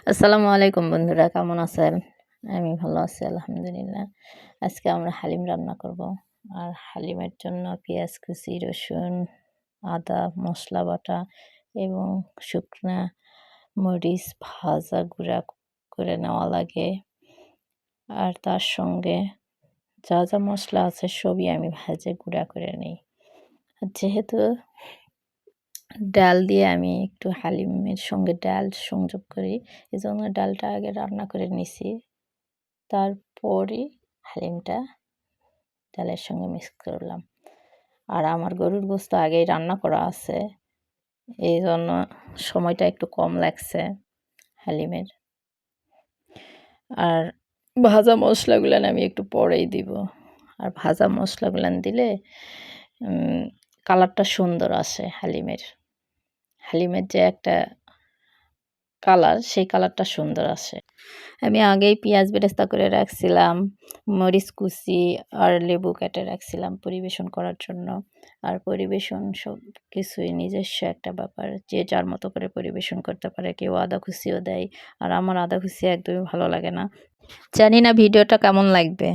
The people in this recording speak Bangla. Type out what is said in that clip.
আসসালামু আলাইকুম বন্ধুরা, কেমন আছেন? আমি ভালো আছি আলহামদুলিল্লাহ। আজকে আমরা হালিম রান্না করব। আর হালিমের জন্য পেঁয়াজ কুচি, রসুন, আদা, মশলা বাটা এবং শুকনা মরিচ ভাজা গুঁড়া করে নেওয়া লাগে। আর তার সঙ্গে যা যা মশলা আছে সবই আমি ভেজে গুঁড়া করে নিই। যেহেতু ডাল দিয়ে আমি একটু হালিমের সঙ্গে ডাল সংযোগ করি, এজন্য ডালটা আগে রান্না করে নিছি। তারপরে হালিমটা ডালের সঙ্গে মিক্স করলাম। আর আমার গরুর গোশত আগেই রান্না করা আছে, এই জন্য সময়টা একটু কম লাগছে হালিমের। আর ভাজা মশলাগুলো আমি একটু পরেই দিব। আর ভাজা মশলাগুলো দিলে কালারটা সুন্দর আসে হালিমের। হালিমের যে একটা কালার, সেই কালারটা সুন্দর আসে। আমি আগেই পেঁয়াজ বেরেস্তা করে রাখছিলাম, মরিচ কুচি আর লেবু কেটে রাখছিলাম পরিবেশন করার জন্য। আর পরিবেশন সব কিছুই নিজস্ব একটা ব্যাপার, যে যার মতো করে পরিবেশন করতে পারে। কেউ আদা কুচিও দেয়, আর আমার আদা কুচি একদমই ভালো লাগে না। জানি না ভিডিওটা কেমন লাগবে।